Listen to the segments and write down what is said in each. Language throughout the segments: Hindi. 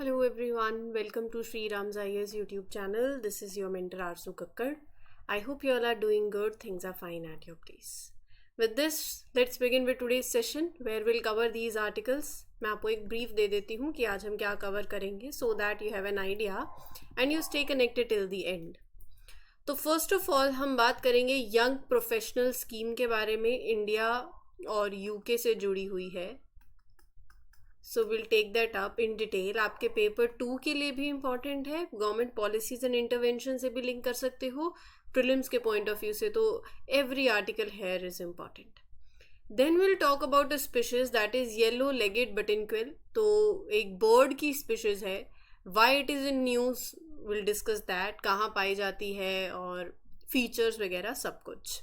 Hello everyone, welcome to Sri Ram's IAS YouTube channel. This is your mentor Arzu Kakkar. I hope you all are doing good, things are fine at your place. With this, let's begin with today's session where we'll cover these articles. मैं आपको एक brief दे देती हूँ कि आज हम क्या cover करेंगे so that you have an idea and you stay connected till the end. तो first of all हम बात करेंगे young professional scheme के बारे में इंडिया और यूके से जुड़ी हुई है. So will take that up in detail. आपके पेपर 2 के लिए भी इम्पॉर्टेंट है, गवर्नमेंट पॉलिसीज एंड इंटरवेंशन से भी लिंक कर सकते हो, प्रीलिम्स के पॉइंट ऑफ व्यू से, तो every article here is important. Then will talk about a species that is yellow legged buttonquail. तो एक बर्ड की स्पीशीज है, why it is in news, will discuss that, कहाँ पाई जाती है और फीचर्स वगैरह सब कुछ.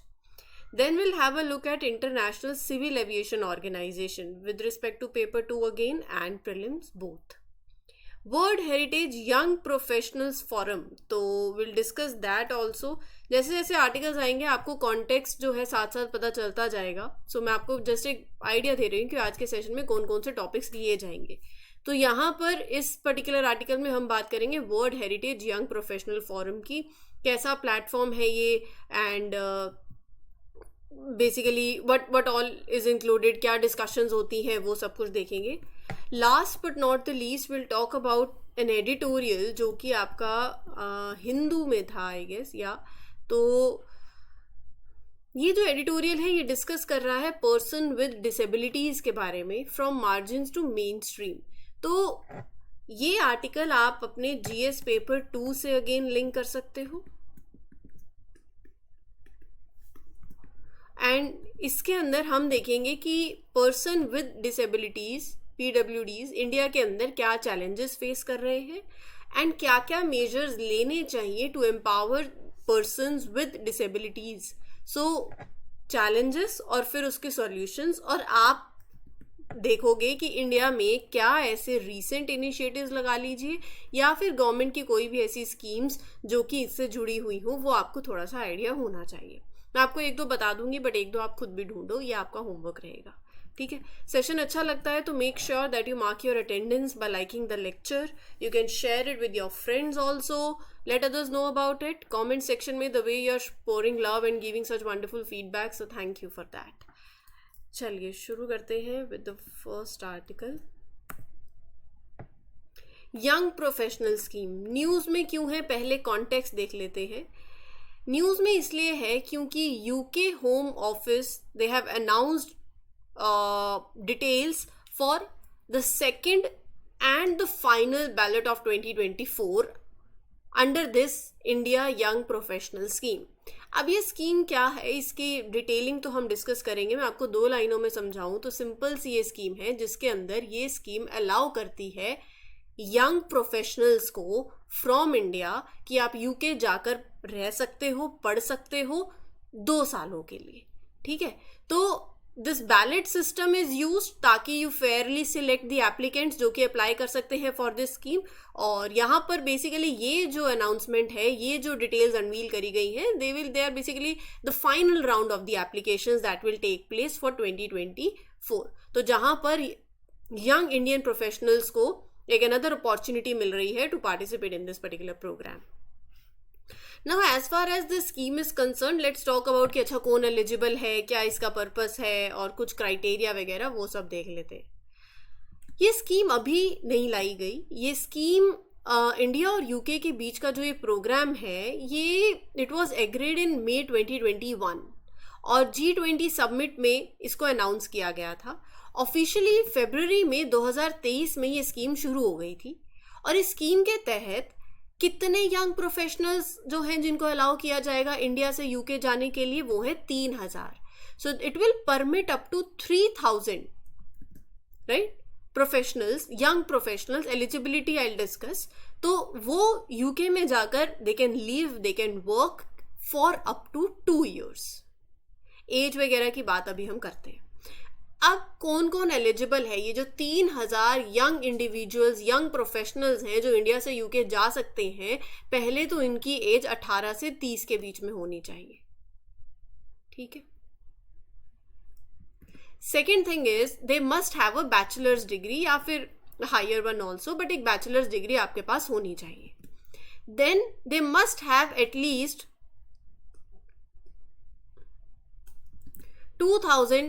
Then we'll have a look at International Civil Aviation Organization with respect to paper 2 again and prelims both. World Heritage Young Professionals Forum, तो we'll discuss that also. जैसे जैसे आर्टिकल्स आएंगे आपको कॉन्टेक्स्ट जो है साथ साथ पता चलता जाएगा. सो मैं आपको जस्ट एक आइडिया दे रही हूँ कि आज के सेशन में कौन कौन से टॉपिक्स लिए जाएंगे. तो यहाँ पर इस पर्टिकुलर आर्टिकल में हम बात करेंगे world heritage young professional forum की, कैसा प्लेटफॉर्म है ये and basically what all is included, क्या डिस्कशंस होती हैं, वो सब कुछ देखेंगे. Last but not the least will talk about an editorial जो कि आपका हिंदू में था आई गेस, या तो ये जो एडिटोरियल है ये डिस्कस कर रहा है पर्सन विद डिसेबिलिटीज़ के बारे में, from margins to mainstream. तो ये आर्टिकल आप अपने जीएस पेपर 2 से अगेन लिंक कर सकते हो. एंड इसके अंदर हम देखेंगे कि पर्सन विद डिसेबिलिटीज़ पीडब्ल्यूडीज़ इंडिया के अंदर क्या चैलेंजेस फेस कर रहे हैं एंड क्या क्या मेजर्स लेने चाहिए to empower persons with disabilities. So challenges और फिर उसके सॉल्यूशंस, और आप देखोगे कि इंडिया में क्या ऐसे रीसेंट इनिशिएटिव्स लगा लीजिए या फिर गवर्नमेंट की कोई भी ऐसी स्कीम्स जो कि इससे जुड़ी हुई हो, वो आपको थोड़ा सा आइडिया होना चाहिए. मैं आपको एक दो बता दूंगी बट एक दो आप खुद भी ढूंढो, ये आपका होमवर्क रहेगा. ठीक है, सेशन अच्छा लगता है तो make sure that you mark your attendance by liking the lecture. You can share it with your friends also, let others know about it. Comment section में the way you are pouring love and giving such wonderful feedback, so thank you for that. चलिए शुरू करते हैं with the first article. Young professional scheme news में क्यों है, पहले कॉन्टेक्स्ट देख लेते हैं. न्यूज़ में इसलिए है क्योंकि UK home office they have announced details for the second and the final Ballad of 2024 under this India young professional scheme. अब ये स्कीम क्या है, इसकी डिटेलिंग तो हम डिस्कस करेंगे. मैं आपको 2 लाइनों में समझाऊं तो सिंपल सी ये स्कीम है जिसके अंदर ये स्कीम अलाउ करती है यंग प्रोफेशनल्स को फ्रॉम इंडिया कि आप यूके जाकर रह सकते हो, पढ़ सकते हो 2 सालों के लिए. ठीक है, तो this ballot system is used ताकि you fairly select the applicants जो कि अप्लाई कर सकते हैं फॉर दिस स्कीम. और यहाँ पर बेसिकली ये जो अनाउंसमेंट है, ये जो डिटेल्स अनवील करी गई हैं, they are basically the final round of the applications that will take place for 2024. तो जहाँ पर यंग इंडियन प्रोफेशनल्स को एक अनदर अपॉर्चुनिटी मिल रही है to participate in this particular program. Now as far as this scheme is concern, let's talk about कि अच्छा कौन एलिजिबल है, क्या इसका पर्पस है और कुछ क्राइटेरिया वगैरह वो सब देख लेते हैं. ये स्कीम अभी नहीं लाई गई. ये स्कीम इंडिया और यूके के बीच का जो ये प्रोग्राम है, ये इट वाज एग्रीड इन मई 2021 और G20 समिट में इसको अनाउंस किया गया था. ऑफिशियली फरवरी में 2023 में ये स्कीम शुरू हो गई थी. और इस स्कीम के तहत कितने यंग प्रोफेशनल्स जो हैं जिनको अलाउ किया जाएगा इंडिया से यूके जाने के लिए, वो है 3000. So it will permit up to 3000 right professionals, young professionals. Eligibility I will discuss. तो वो यूके में जाकर they can live, they can work for up to 2 years. Age वगैरह की बात अभी हम करते हैं. अब कौन कौन एलिजिबल है, ये जो 3000 यंग इंडिविजुअल्स, यंग प्रोफेशनल्स हैं जो इंडिया से यूके जा सकते हैं, पहले तो इनकी एज 18 से 30 के बीच में होनी चाहिए. ठीक है. Second thing is they must have a bachelors degree या फिर हायर वन ऑल्सो, बट एक बैचलर्स डिग्री आपके पास होनी चाहिए. Then they must have at least 2000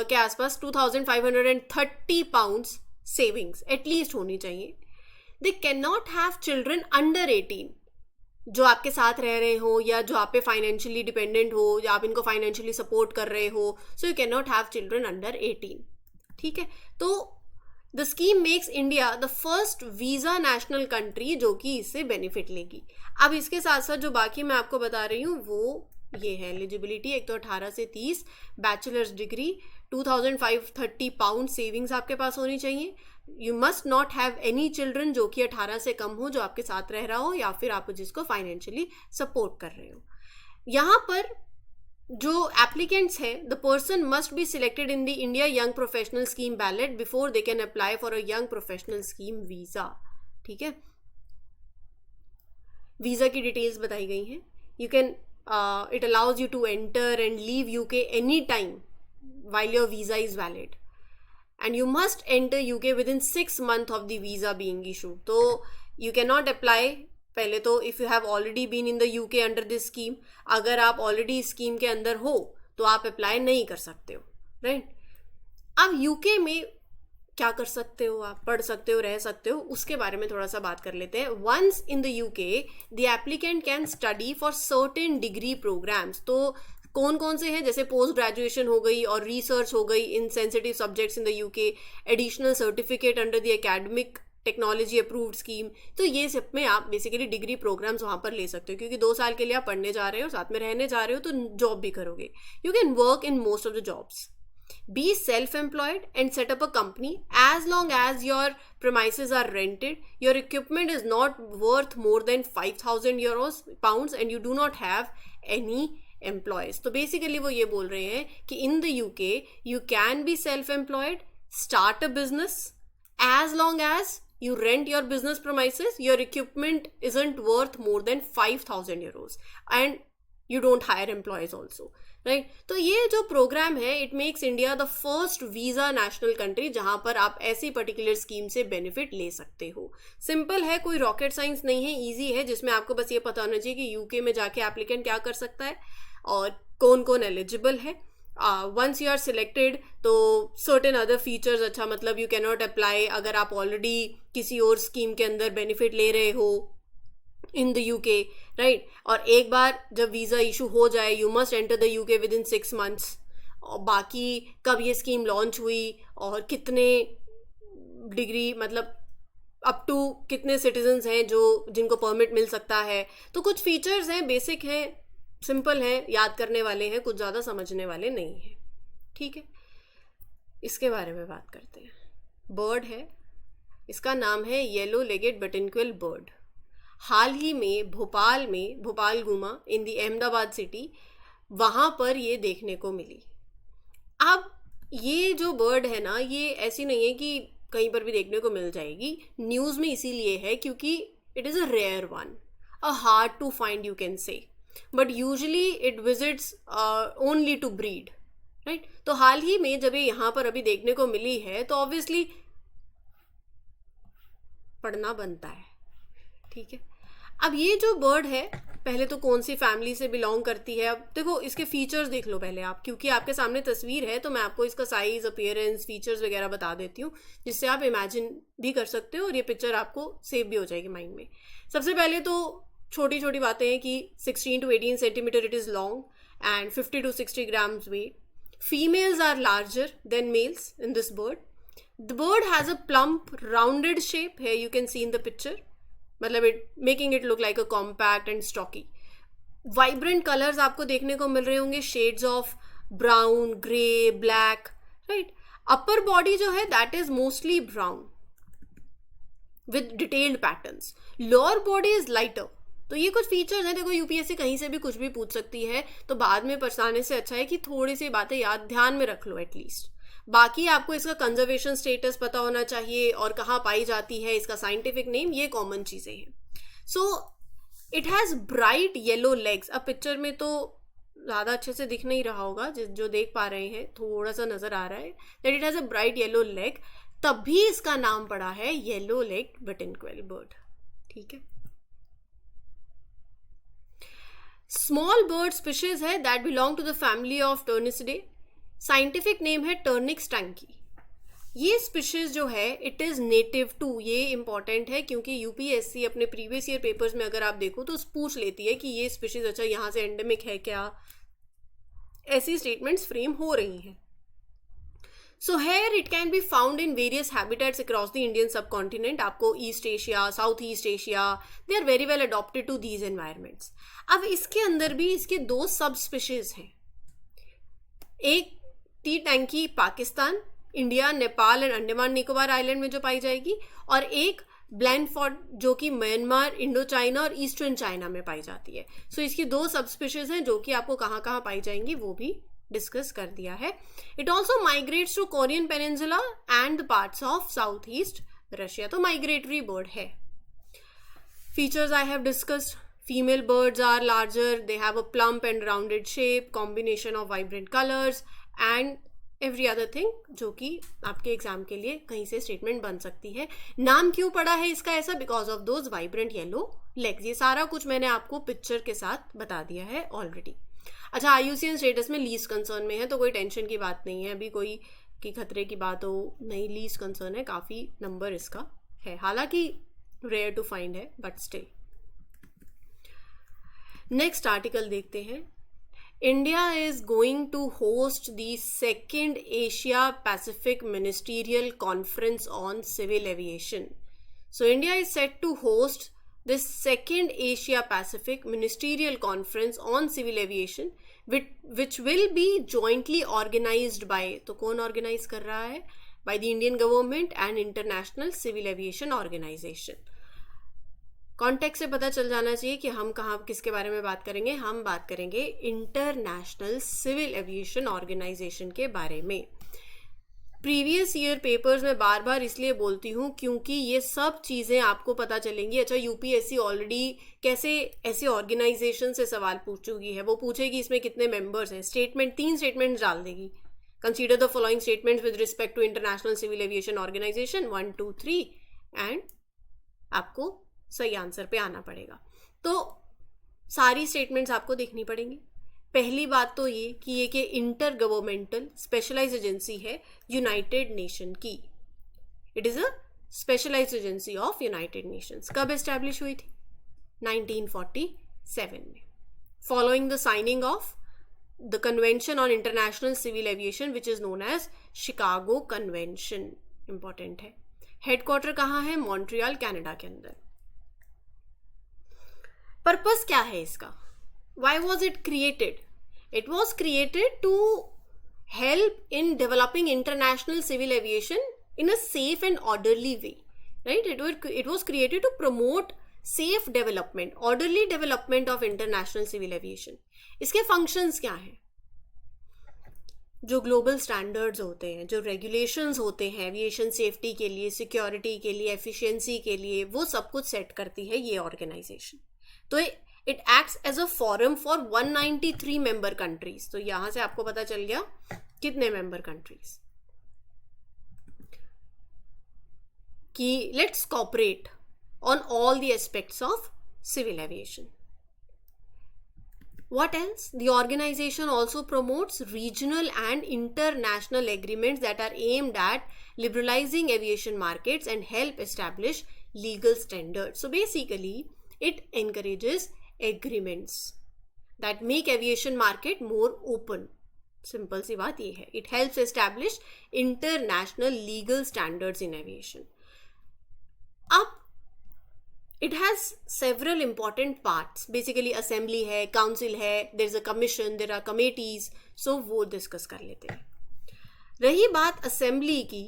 के आसपास 2530 पाउंड्स सेविंग्स एटलीस्ट होनी चाहिए. They can not have children under 18 जो आपके साथ रह रहे हो या जो आप पे फाइनेंशियली डिपेंडेंट हो या आप इनको फाइनेंशियली सपोर्ट कर रहे हो. So you can not have children under 18. ठीक है, तो the scheme makes India the first visa national country जो कि इससे बेनिफिट लेगी. अब इसके साथ साथ जो बाकी मैं आपको बता रही हूँ वो ये है एलिजिबिलिटी. एक तो 18 से 30, बैचलर्स डिग्री, 2530 पाउंड सेविंग्स आपके पास होनी चाहिए. You must not have any children जो कि 18 से कम हो, जो आपके साथ रह रहा हो या फिर आप जिसको फाइनेंशियली सपोर्ट कर रहे हो. यहाँ पर जो एप्लीकेंट्स है, the person must be selected in the India young professional scheme ballot before they can apply for a young professional scheme visa. ठीक है, वीज़ा की डिटेल्स बताई गई हैं. You can it allows you to enter and leave UK anytime while your visa is valid, and you must enter UK within 6 months of the visa being issued. So you cannot apply पहले तो if you have already been in the UK under this scheme. अगर आप ऑलरेडी इस स्कीम के अंदर हो तो आप अप्लाई नहीं कर सकते हो, राइट. अब यूके में क्या कर सकते हो, आप पढ़ सकते हो, रह सकते हो, उसके बारे में थोड़ा सा बात कर लेते हैं. Once in the UK the applicant can study for certain degree programs. तो कौन कौन से हैं, जैसे पोस्ट ग्रेजुएशन हो गई और रिसर्च हो गई in sensitive subjects in the UK, additional certificate under the academic technology approved scheme. तो ये सब में आप बेसिकली डिग्री प्रोग्राम्स वहाँ पर ले सकते हो, क्योंकि 2 साल के लिए आप पढ़ने जा रहे हो, साथ में रहने जा रहे हो, तो जॉब भी करोगे. You can work in most of the jobs. Be self-employed and set up a company as long as your premises are rented, your equipment is not worth more than 5,000 pounds and you do not have any employees. तो basically वो ये बोल रहे हैं कि in the UK you can be self-employed, start a business as long as you rent your business premises, your equipment isn't worth more than 5,000 euros and you don't hire employees also. Right. तो ये जो प्रोग्राम है it makes India the first visa national country जहां पर आप ऐसी पर्टिकुलर स्कीम से बेनिफिट ले सकते हो. सिंपल है, कोई रॉकेट साइंस नहीं है, इजी है, जिसमें आपको बस ये पता होना चाहिए कि यूके में जाके एप्लीकेंट क्या कर सकता है और कौन कौन एलिजिबल है. वंस यू आर सिलेक्टेड तो सर्टेन अदर फीचर्स, अच्छा मतलब यू कैन नॉट अप्लाई अगर आप ऑलरेडी किसी और स्कीम के अंदर बेनिफिट ले रहे हो इन द यूके, राइट. और एक बार जब वीज़ा इशू हो जाए you must enter the UK with in 6 months. और बाकी कब ये स्कीम लॉन्च हुई और कितने डिग्री मतलब अप टू कितने सिटीजन्स हैं जो जिनको परमिट मिल सकता है. तो कुछ फीचर्स हैं, बेसिक हैं, सिंपल हैं, याद करने वाले हैं, कुछ ज़्यादा समझने वाले नहीं हैं. ठीक है, इसके बारे में बात करते हैं. बर्ड है, इसका नाम है येलो लेगेड बटनक्विल बर्ड. हाल ही में भोपाल घूमा इन दी अहमदाबाद सिटी, वहाँ पर ये देखने को मिली. अब ये जो बर्ड है ना, ये ऐसी नहीं है कि कहीं पर भी देखने को मिल जाएगी. न्यूज़ में इसीलिए है क्योंकि it is a rare one, a hard to find you can say, but usually it visits only to breed, right. तो हाल ही में जब ये यहाँ पर अभी देखने को मिली है तो ऑब्वियसली पढ़ना बनता है. ठीक है, अब ये जो बर्ड है पहले तो कौन सी फैमिली से बिलोंग करती है. अब देखो इसके फीचर्स देख लो पहले आप, क्योंकि आपके सामने तस्वीर है तो मैं आपको इसका साइज, अपीयरेंस, फीचर्स वगैरह बता देती हूँ जिससे आप इमेजिन भी कर सकते हो और ये पिक्चर आपको सेव भी हो जाएगी माइंड में. सबसे पहले तो छोटी छोटी बातें हैं कि 16 to 18 centimetre it is long and 50 to 60 grams weight. Females are larger than males in this bird. The bird has a plump rounded shape है, you can see in the picture, मतलब it making it look like a compact and stocky. Vibrant colours आपको देखने को मिल रहे होंगे, shades of brown, grey, black, right. Upper body जो है that is mostly brown with detailed patterns. Lower body is lighter. तो ये कुछ फीचर्स हैं. देखो यूपीएससी कहीं से भी कुछ भी पूछ सकती है, तो बाद में पछताने से अच्छा है कि थोड़ी सी बातें याद ध्यान में रख लो एटलीस्ट. बाकी आपको इसका कंजर्वेशन स्टेटस पता होना चाहिए और कहाँ पाई जाती है, इसका साइंटिफिक नेम, ये कॉमन चीज़ें हैं. So it has bright yellow legs. अब पिक्चर में तो ज़्यादा अच्छे से दिख नहीं रहा होगा, जो देख पा रहे हैं थोड़ा सा नज़र आ रहा है that it has a bright yellow leg. तब भी इसका नाम पड़ा है येलो लेग्ड बटनक्वेल बर्ड। ठीक है, स्मॉल बर्ड स्पीशीज है that belong to the family of Turnicidae. Scientific name है टर्निक्स टैंकी। ये स्पीशीज जो है इट इज़ नेटिव टू, ये इंपॉर्टेंट है क्योंकि यूपीएससी अपने प्रीवियस ईयर पेपर्स में अगर आप देखो तो पूछ लेती है कि ये स्पीशीज अच्छा यहाँ से एंडेमिक है क्या, ऐसी स्टेटमेंट्स फ्रेम हो रही हैं। So here it can be found in various habitats across the Indian subcontinent. आपको East Asia, South East Asia, they are very well adopted to these environments. अब इसके अंदर भी इसके 2 सब स्पीशीज हैं, एक टी टैंकी Pakistan, India, Nepal and Andaman Nicobar island में जो पाई जाएगी, और एक ब्लैंडफॉर्ड जो कि म्यांमार, इंडो चाइना और ईस्टर्न चाइना में पाई जाती है। सो इसकी 2 सब स्पीशीज हैं जो कि आपको कहाँ कहाँ पाई जाएंगी वो भी डिस्कस कर दिया है। It also migrates to Korean peninsula and the parts of south east Russia. तो माइग्रेटरी बर्ड है। Features I have discussed, female birds are larger, they have a plump and rounded shape, combination of vibrant colors and every other thing जो कि आपके एग्जाम के लिए कहीं से स्टेटमेंट बन सकती है। नाम क्यों पड़ा है इसका ऐसा? Because of those vibrant yellow legs. ये सारा कुछ मैंने आपको पिक्चर के साथ बता दिया है ऑलरेडी। अच्छा, IUCN स्टेटस में लीस्ट कंसर्न में है तो कोई टेंशन की बात नहीं है, अभी कोई की खतरे की बात हो नहीं, लीस्ट कंसर्न है, काफ़ी नंबर इसका है, हालांकि रेयर टू फाइंड है बट स्टिल। नेक्स्ट आर्टिकल देखते हैं। India is going to host the 2nd Asia Pacific ministerial conference on civil aviation. So India is set to host the 2nd Asia Pacific Ministerial Conference on Civil Aviation which will be jointly organized by, तो कौन organize कर रहा है? By the Indian government and International Civil Aviation Organization। Context से पता चल जाना चाहिए कि हम कहाँ किसके बारे में बात करेंगे। हम बात करेंगे इंटरनेशनल सिविल एविएशन ऑर्गेनाइजेशन के बारे में। प्रीवियस ईयर पेपर्स में बार बार इसलिए बोलती हूँ क्योंकि ये सब चीज़ें आपको पता चलेंगी। अच्छा, यूपीएससी ऑलरेडी कैसे ऐसे ऑर्गेनाइजेशन से सवाल पूछ चुकी है, वो पूछेगी इसमें कितने मेंबर्स हैं, स्टेटमेंट 3 स्टेटमेंट डाल देगी। Consider the following statements with respect to international civil aviation organisation 1 2 3 and आपको सही आंसर पे आना पड़ेगा। तो सारी स्टेटमेंट्स आपको देखनी पड़ेंगी। पहली बात तो ये कि ये कि इंटर गवर्नमेंटल स्पेशलाइज्ड एजेंसी है यूनाइटेड नेशन की। It is a specialised agency of United Nations. कब एस्टैब्लिश हुई थी? 1947 में, following the signing of the convention on international civil aviation which is known as Chicago convention. Important है। हेडक्वार्टर कहाँ है? मॉन्ट्रियल, कनाडा के अंदर। पर्पस क्या है इसका? Why was it created? It was created to help in developing international civil aviation in a safe and orderly way, right? It was created to promote safe development, orderly development of international civil aviation. इसके functions क्या हैं? जो ग्लोबल स्टैंडर्ड्स होते हैं, जो रेगुलेशंस होते हैं एविएशन सेफ्टी के लिए, सिक्योरिटी के लिए, एफिशिएंसी के लिए, वो सब कुछ सेट करती है ये ऑर्गेनाइजेशन। तो it acts as a forum for 193 member countries. तो यहां से आपको पता चल गया कितने मेंबर कंट्रीज कि let's cooperate on all the aspects of civil aviation. What else? The organization also promotes regional and international agreements that are aimed at liberalizing aviation markets and help establish legal standards. So basically, it encourages agreements that make aviation market more open. Simple सी बात ये है. It helps establish international legal standards in aviation. अब it has several important parts. Basically assembly है, council है, there is a commission, there are committees. So वो discuss कर लेते हैं. रही बात assembly की,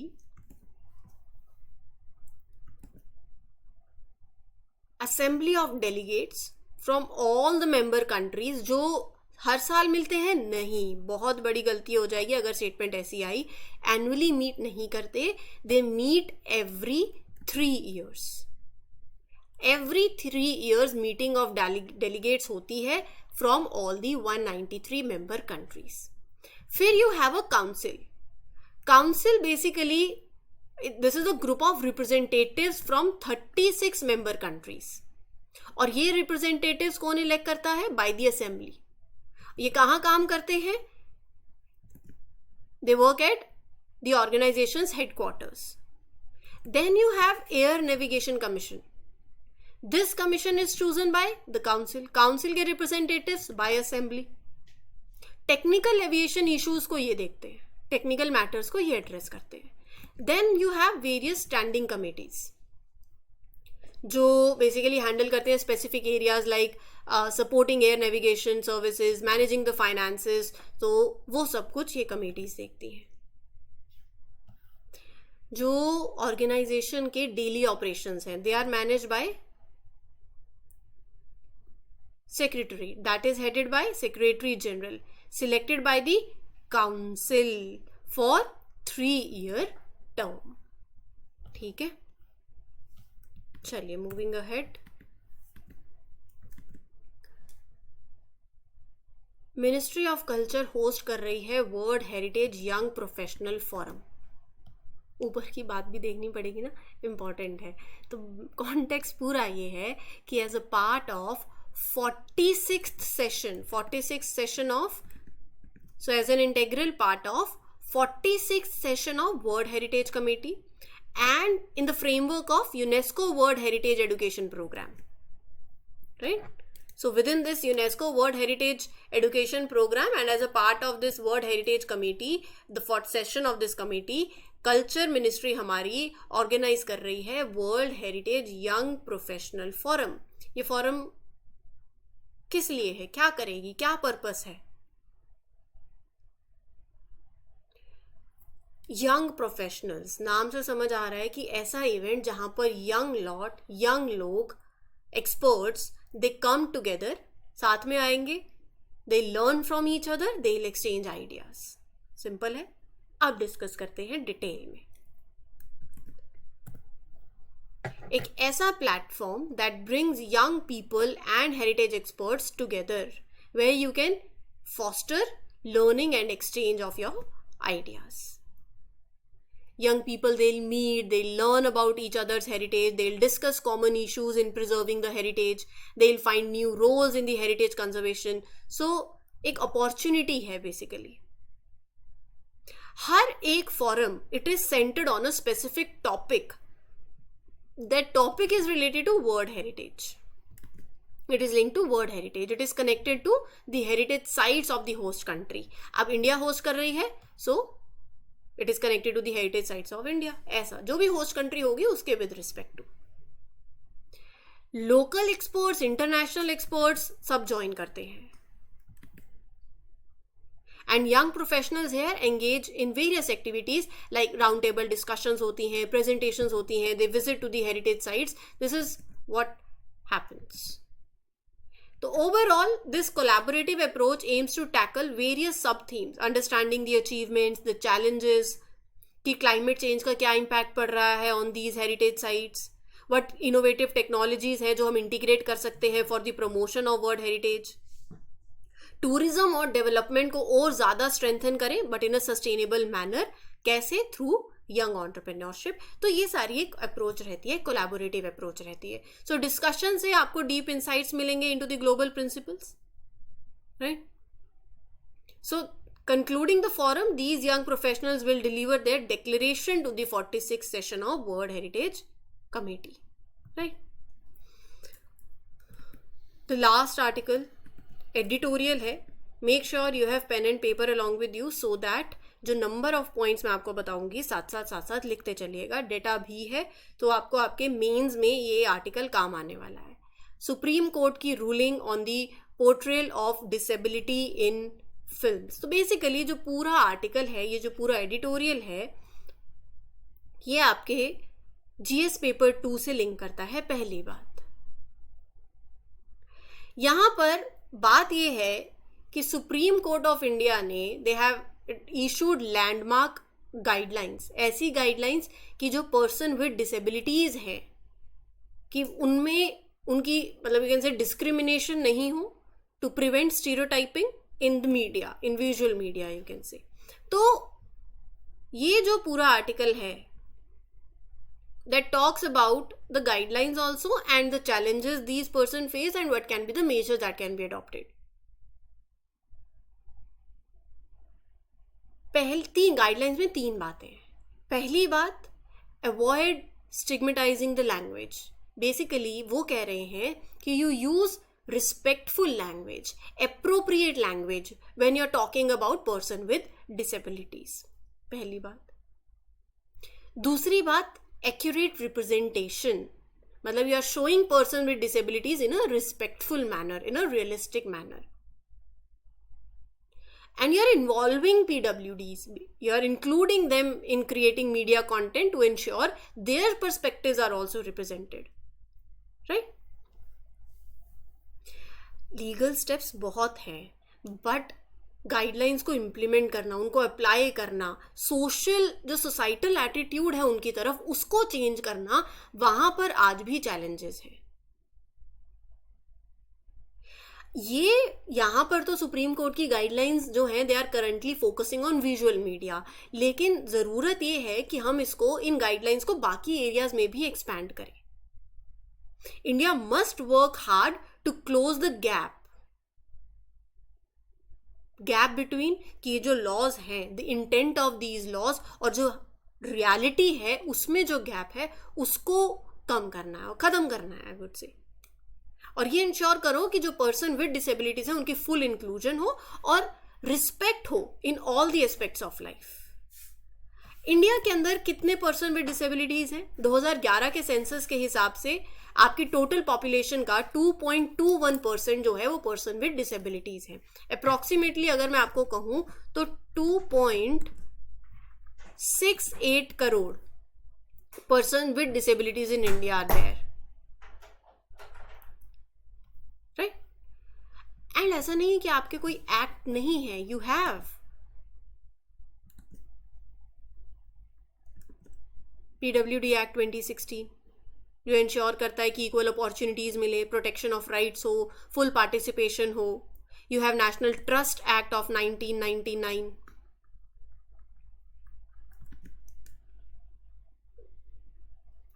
assembly of delegates from all the member countries जो हर साल मिलते हैं, नहीं, बहुत बड़ी गलती हो जाएगी अगर स्टेटमेंट ऐसी आई. एनुअली मीट नहीं करते, they meet every 3 years. Every 3 years meeting of delegates होती है from all the 193 member countries. फिर you have a council. Council basically this is a group of representatives from 36 member countries, और ये रिप्रेजेंटेटिव्स कौन इलेक्ट करता है? By the assembly. ये कहाँ काम करते हैं? They work at the organisations headquarters. Then you have air navigation commission. This commission is chosen by the council, council के representatives bye assembly. Technical aviation issues को ये देखते हैं, टेक्निकल मैटर्स को ये एड्रेस करते हैं। Then you have various standing committees जो बेसिकली हैंडल करते हैं specific areas like supporting air navigation services, managing the finances, तो वो सब कुछ ये कमिटीज देखती हैं। जो ऑर्गेनाइजेशन के डेली ऑपरेशंस हैं, they are manage by secretary, that is headed by secretary general, selected by the council for 3-year term. ठीक है, चलिए moving ahead. Ministry of culture host कर रही है world heritage young professional forum. ऊपर की बात भी देखनी पड़ेगी ना, इम्पॉर्टेंट है। तो कॉन्टेक्स्ट पूरा ये है कि as a part of 46th session of, so as an integral part of 46th session of World Heritage Committee and in the framework of UNESCO World Heritage Education Program, right? So within this UNESCO World Heritage Education Program and as a part of this World Heritage Committee, the 4th session of this committee, culture ministry हमारी ऑर्गेनाइज कर रही है world heritage young professional forum. ये फोरम किस लिए है, क्या करेगी, क्या पर्पस है? यंग प्रोफेशनल्स, नाम से समझ आ रहा है कि ऐसा इवेंट जहां पर यंग लोग, एक्सपर्ट्स, दे कम टुगेदर, साथ में आएंगे, they learn from each other, they will exchange ideas. Simple है। अब डिस्कस करते हैं डिटेल में। एक ऐसा platform that brings young people and heritage experts together, where you can foster learning and exchange of your ideas. Young people, they'll meet, they'll learn about each other's heritage, they'll discuss common issues in preserving the heritage, they'll find new roles in the heritage conservation. So, एक opportunity है basically. हर एक forum, it is centered on a specific topic. That topic is related to world heritage. It is linked to world heritage. It is connected to the heritage sites of the host country. अब इंडिया होस्ट कर रही है, so it is connected to the heritage sites of India. ऐसा जो भी होस्ट कंट्री होगी उसके with respect to. Local experts, international experts सब ज्वाइन करते हैं. And young professionals here engage in various activities like round table discussions होती हैं, presentations होती हैं, they visit to the heritage sites. This is what happens. So overall, this collaborative approach aims to tackle various sub-themes, understanding the achievements, the challenges, कि climate change का क्या impact पड़ रहा है on these heritage sites, what innovative technologies हैं जो हम integrate कर सकते हैं for the promotion of world heritage. Tourism और डेवलपमेंट को और ज़्यादा स्ट्रेंथन करें but in a sustainable manner. कैसे? Through young entrepreneurship. तो ये सारी एक अप्रोच रहती है, कोलैबोरेटिव अप्रोच रहती है. सो डिस्कशन से आपको डीप इंसाइट्स मिलेंगे into the global principles, right. So concluding the forum, these young professionals will deliver their declaration to the 46th session of World Heritage Committee, right. The last article editorial है. Make sure you have pen and paper along with you so that जो नंबर ऑफ पॉइंट्स मैं आपको बताऊंगी साथ साथ लिखते चलिएगा. डेटा भी है तो आपको आपके मेंस में ये आर्टिकल काम आने वाला है. सुप्रीम कोर्ट की ruling on the portrayal of disability in films. तो बेसिकली जो पूरा आर्टिकल है, ये जो पूरा एडिटोरियल है, ये आपके जीएस पेपर 2 से लिंक करता है. पहली बात यहां पर बात यह है कि सुप्रीम कोर्ट ऑफ इंडिया ने they have issued landmark guidelines. ऐसी गाइडलाइंस कि जो पर्सन विद डिसेबिलिटीज हैं कि उनमें उनकी मतलब यू कैन से डिस्क्रिमिनेशन नहीं हो, to prevent stereotyping in the media, in visual media you can say. तो ये जो पूरा आर्टिकल है that talks about the guidelines also and the challenges these person face and what can be the measures that can be adopted. पहली गाइडलाइंस में 3 बातें हैं. पहली बात, अवॉइड स्टिग्मेटाइजिंग द लैंग्वेज. बेसिकली वो कह रहे हैं कि you use respectful language, appropriate language when you're talking about person with disabilities. पहली बात. दूसरी बात, accurate representation. मतलब you are showing person with disabilities in a respectful manner, in a realistic manner. And you are involving PWDs. You are including them in creating media content to ensure their perspectives are also represented. Right? Legal steps बहुत हैं, बट गाइडलाइंस को इम्प्लीमेंट करना, उनको अप्लाई करना, सोशल जो सोसाइटल एटीट्यूड है उनकी तरफ उसको चेंज करना, वहां पर आज भी चैलेंजेस हैं. ये यहाँ पर तो सुप्रीम कोर्ट की गाइडलाइंस जो हैं they are currently focusing on visual media, लेकिन ज़रूरत ये है कि हम इसको इन गाइडलाइंस को बाकी एरियाज में भी एक्सपैंड करें. India must work hard to close the gap between कि ये जो लॉज हैं, the intent of these laws और जो रियलिटी है उसमें जो गैप है उसको कम करना है और ख़त्म करना है, आई वुड से. और ये इंश्योर करो कि जो पर्सन विद डिसेबिलिटीज हैं उनकी फुल इंक्लूजन हो और रिस्पेक्ट हो in all the aspects of life. India के अंदर कितने पर्सन विद डिसेबिलिटीज हैं? 2011 के सेंसस के हिसाब से आपकी टोटल पॉपुलेशन का 2.21% जो है वो पर्सन विद डिसेबिलिटीज हैं. अप्रॉक्सीमेटली अगर मैं आपको कहूं तो 2.68 crore person with disabilities in India are there. Right? And ऐसा नहीं है कि आपके कोई एक्ट नहीं है, यू हैव PWD एक्ट 2016 जो इंश्योर करता है कि इक्वल अपॉर्चुनिटीज मिले, प्रोटेक्शन ऑफ राइट्स हो, फुल पार्टिसिपेशन हो. You have national trust act of 1999.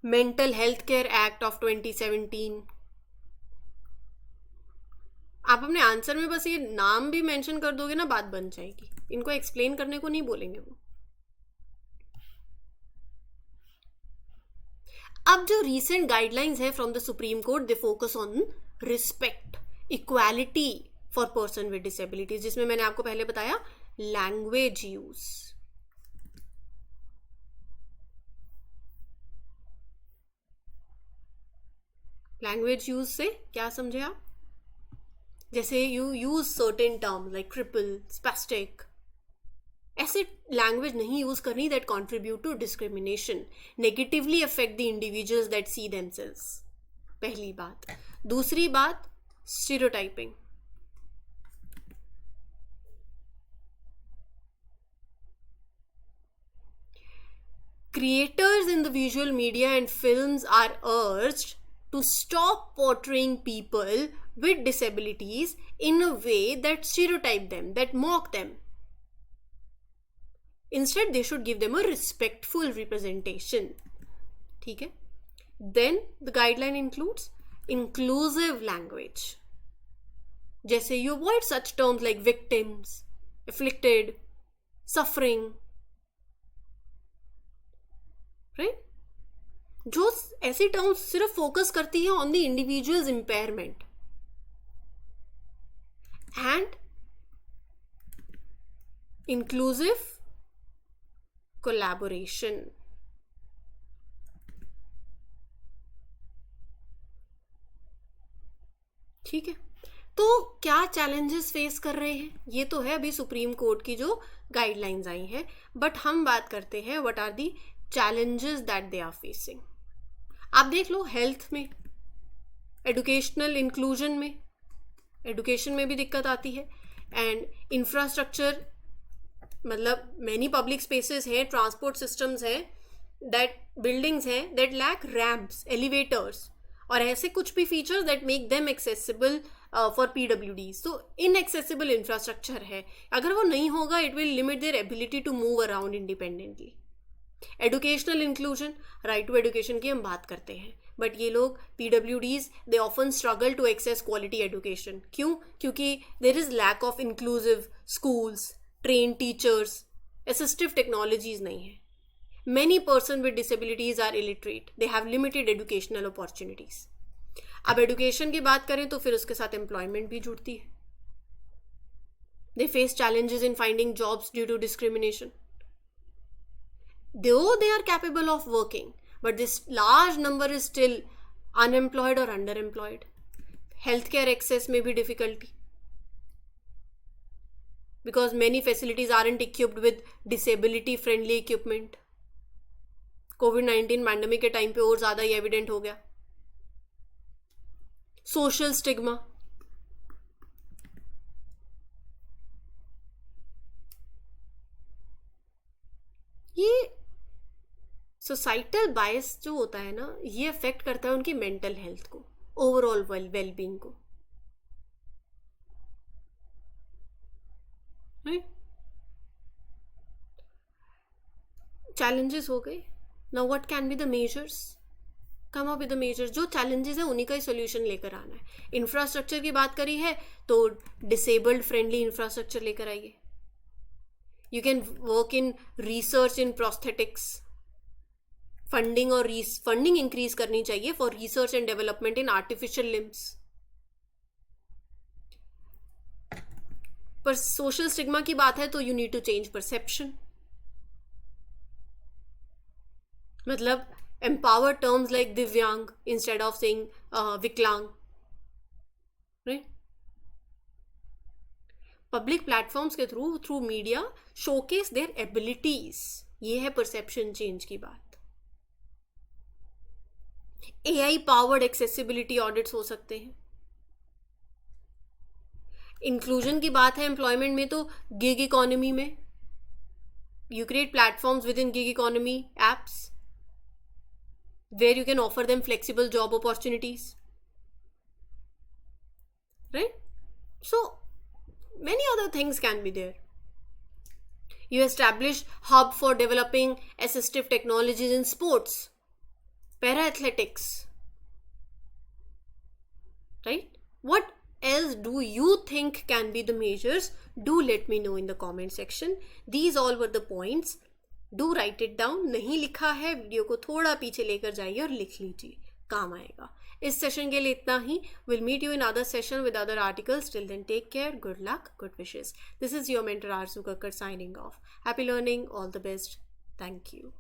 Mental health care act of 2017. आप अपने आंसर में बस ये नाम भी मेंशन कर दोगे ना, बात बन जाएगी. इनको एक्सप्लेन करने को नहीं बोलेंगे वो. अब जो रीसेंट गाइडलाइंस है from the supreme court, they focus on respect, equality for person with disabilities, जिसमें मैंने आपको पहले बताया लैंग्वेज यूज. लैंग्वेज यूज से क्या समझे आप? जैसे you use certain term like cripple, spastic, ऐसे लैंग्वेज नहीं यूज करनी that contribute to discrimination, negatively affect the individuals that see themselves. पहली बात. दूसरी बात, stereotyping. Creators in the visual media and films are urged to stop portraying people with disabilities in a way that stereotype them, that mock them. Instead, they should give them a respectful representation. ठीक है? Then the guideline includes inclusive language. जैसे you avoid such terms like victims, afflicted, suffering. Right? जो ऐसी टर्म्स सिर्फ फोकस करती है on the individuals impairment. And inclusive collaboration. ठीक है, तो क्या चैलेंजेस फेस कर रहे हैं? ये तो है अभी सुप्रीम कोर्ट की जो गाइडलाइंस आई हैं, बट हम बात करते हैं what are the challenges that they are facing. आप देख लो, हेल्थ में, एजुकेशनल इंक्लूजन में, एजुकेशन में भी दिक्कत आती है. एंड इंफ्रास्ट्रक्चर, मतलब मैनी पब्लिक स्पेसेस हैं, ट्रांसपोर्ट सिस्टम्स हैं, दैट बिल्डिंग्स हैं दैट लैक रैम्प्स, एलिवेटर्स और ऐसे कुछ भी features that make them accessible for PWDs. तो इनएक्सेसिबल इंफ्रास्ट्रक्चर है, अगर वो नहीं होगा it will limit their ability to move around independently. Educational inclusion, right to education की हम बात करते हैं, बट ये लोग PWDs they often struggle to access quality education. क्यों? क्योंकि there is lack of inclusive schools, train teachers, assistive technologies नहीं है. Many person with disabilities are illiterate. They have limited educational opportunities. अब एडुकेशन की बात करें तो फिर उसके साथ एम्प्लॉयमेंट भी जुड़ती है. They face challenges in finding jobs due to discrimination. Though they are capable of working, but this large number is still unemployed or underemployed. Healthcare access may be difficulty because many facilities aren't equipped with disability friendly equipment. Covid pandemic के टाइम पे और ज़्यादा ही एविडेंट हो गया. सोशल स्टिग्मा, ये सोसाइटल बायस जो होता है ना, ये अफेक्ट करता है उनकी मेंटल हेल्थ को, ओवरऑल वेलबींग को. चैलेंजेस हो गए. Now what can be the measures? Come up with the measures. जो challenges है उन्हीं का ही solution लेकर आना है. इंफ्रास्ट्रक्चर की बात करी है तो डिसेबल्ड फ्रेंडली इंफ्रास्ट्रक्चर लेकर आइए. You can work in research in prosthetics. Funding और फंडिंग इंक्रीज करनी चाहिए for research and development in artificial limbs. पर सोशल स्टिग्मा की बात है तो you need to change perception. मतलब empower terms like divyang instead of saying viklang. Right? Public platforms के through media showcase their abilities. ये है परसेप्शन चेंज की बात. AI पावर्ड एक्सेसिबिलिटी ऑडिट्स हो सकते हैं. इंक्लूजन की बात है एम्प्लॉयमेंट में तो गिग इकोनॉमी में you create platforms with in gig economy apps where you can offer them flexible job opportunities, right? So many other things can be there. You establish hub for developing assistive technologies in sports, para athletics, right? What else do you think can be the measures? Do let me know in the comment section. These all were the points. Do right it down. नहीं लिखा है वीडियो को थोड़ा पीछे लेकर जाइए और लिख लीजिए, काम आएगा. इस सेशन के लिए इतना ही. Will meet you in other session with other articles. Till then take care, good luck, good wishes. This is your mentor Aarzoo Kakkar signing off. Happy learning, all the best. Thank you.